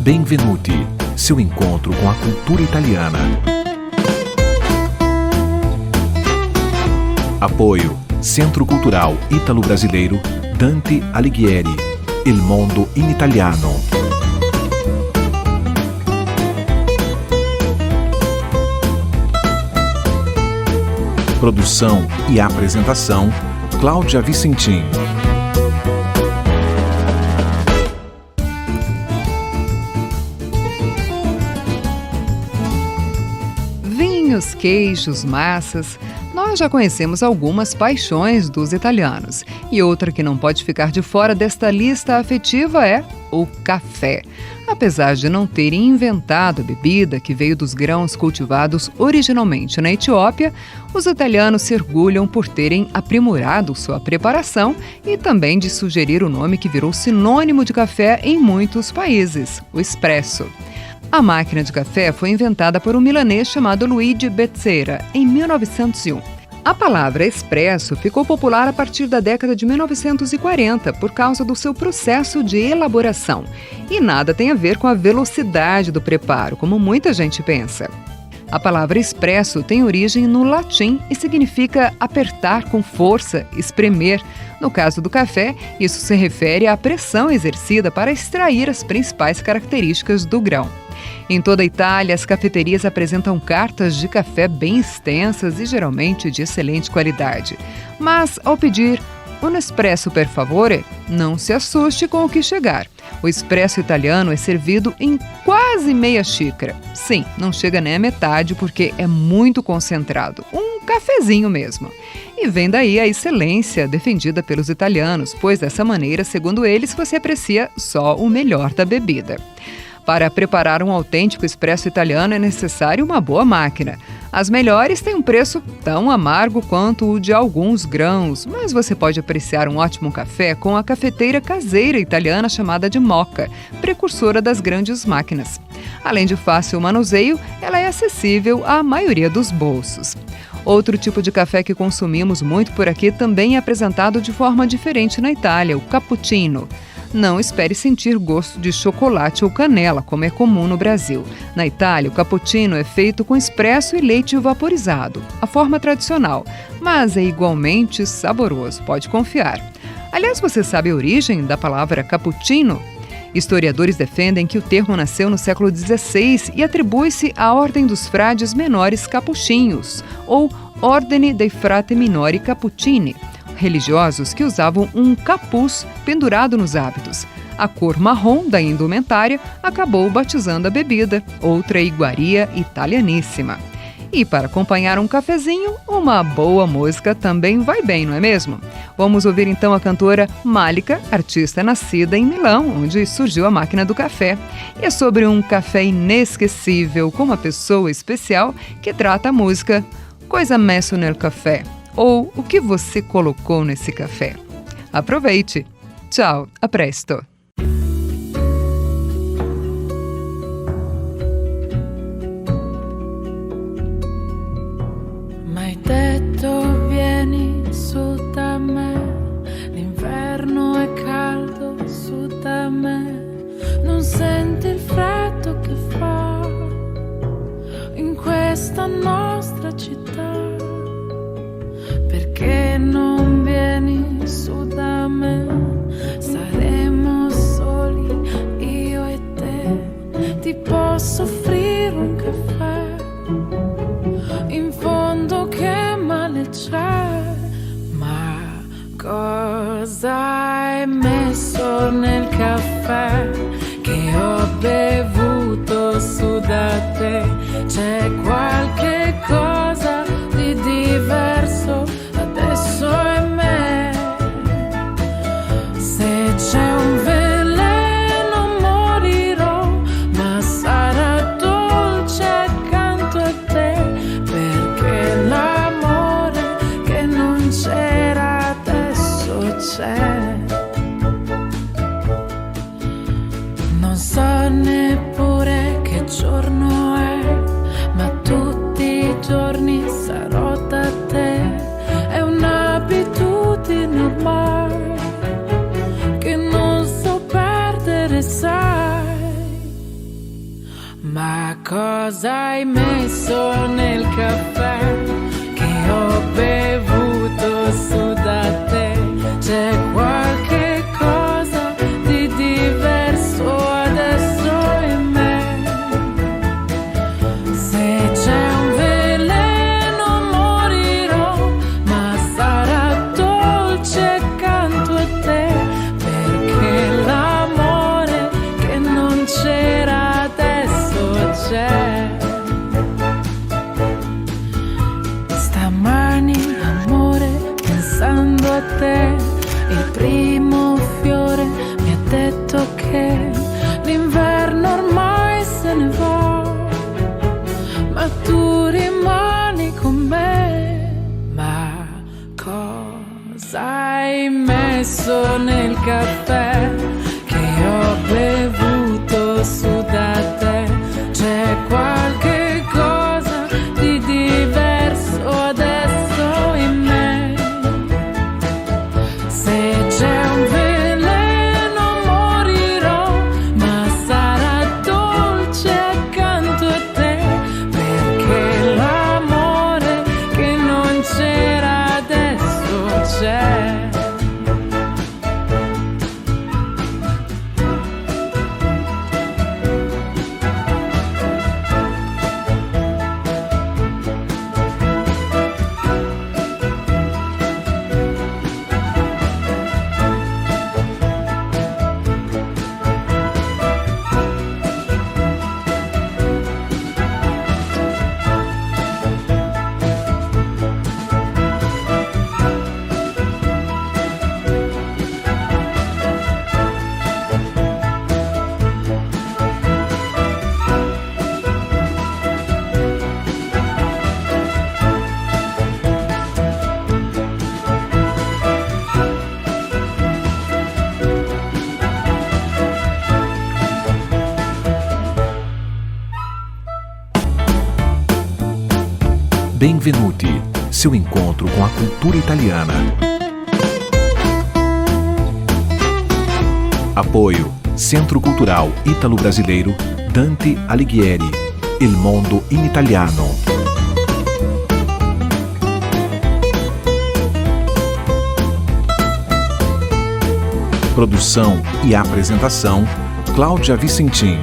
Benvenuti, seu encontro com a cultura italiana. Apoio Centro Cultural Ítalo-Brasileiro Dante Alighieri, Il Mondo in Italiano. Produção e apresentação, Cláudia Vicentim. Vinhos, queijos, massas. Nós já conhecemos algumas paixões dos italianos. E outra que não pode ficar de fora desta lista afetiva é o café. Apesar de não terem inventado a bebida que veio dos grãos cultivados originalmente na Etiópia, os italianos se orgulham por terem aprimorado sua preparação e também de sugerir o nome que virou sinônimo de café em muitos países, o espresso. A máquina de café foi inventada por um milanês chamado Luigi Bezzera, em 1901. A palavra expresso ficou popular a partir da década de 1940 por causa do seu processo de elaboração. E nada tem a ver com a velocidade do preparo, como muita gente pensa. A palavra expresso tem origem no latim e significa apertar com força, espremer. No caso do café, isso se refere à pressão exercida para extrair as principais características do grão. Em toda a Itália, as cafeterias apresentam cartas de café bem extensas e geralmente de excelente qualidade. Mas, ao pedir un espresso per favore, não se assuste com o que chegar. O espresso italiano é servido em quase meia xícara. Sim, não chega nem a metade porque é muito concentrado. Um cafezinho mesmo. E vem daí a excelência defendida pelos italianos, pois dessa maneira, segundo eles, você aprecia só o melhor da bebida. Para preparar um autêntico espresso italiano é necessário uma boa máquina. As melhores têm um preço tão amargo quanto o de alguns grãos, mas você pode apreciar um ótimo café com a cafeteira caseira italiana chamada de Moka, precursora das grandes máquinas. Além de fácil manuseio, ela é acessível à maioria dos bolsos. Outro tipo de café que consumimos muito por aqui também é apresentado de forma diferente na Itália, o cappuccino. Não espere sentir gosto de chocolate ou canela, como é comum no Brasil. Na Itália, o cappuccino é feito com expresso e leite vaporizado, a forma tradicional, mas é igualmente saboroso, pode confiar. Aliás, você sabe a origem da palavra cappuccino? Historiadores defendem que o termo nasceu no século XVI e atribui-se à Ordem dos Frades Menores Capuchinhos, ou Ordine dei Frati Minori Cappuccini, religiosos que usavam um capuz pendurado nos hábitos. A cor marrom da indumentária acabou batizando a bebida, outra iguaria italianíssima. E para acompanhar um cafezinho, uma boa música também vai bem, não é mesmo? Vamos ouvir então a cantora Malika, artista nascida em Milão, onde surgiu a máquina do café. E é sobre um café inesquecível com uma pessoa especial que trata a música Cosa messo nel café, ou o que você colocou nesse café. Aproveite! Tchau, a presto! M'hai detto vieni su da me, l'inverno è caldo su da me, non senti il freddo che fa in questa nostra città. Perché non vieni su da me? Saremo soli io e te. Ti posso offrire un caffè. In fondo che male c'è? Ma cosa hai messo nel caffè che ho bevuto su da te? C'è qualche cosa di diverso adesso è me. Se c'è un veleno morirò, ma sarà dolce accanto a te, perché l'amore che non c'era adesso c'è. Non so neppure che giorno è, ma tutti i giorni sarò da te. È un'abitudine ormai che non so perdere, sai. cosa hai messo nel caffè che ho bevuto su da te? C'è qualche cosa di diverso adesso in me. Se c'è un veleno morirò, ma sarà dolce accanto a te, perché l'amore che non c'era adesso c'è. Stamani, amore, pensando a te, il primo fiore mi ha detto che l'inverno ormai se ne va, ma tu rimani con me. Ma cosa hai messo nel caffè che ho bevuto su da te? C'è qualche cosa di diverso adesso in me. Se c'è un veleno morirò, ma sarà dolce accanto a te, perché l'amore che non c'era adesso c'è. Benvenuti, seu encontro com a cultura italiana. Apoio Centro Cultural Ítalo-Brasileiro Dante Alighieri, Il Mondo in Italiano. Produção e apresentação, Cláudia Vicentim.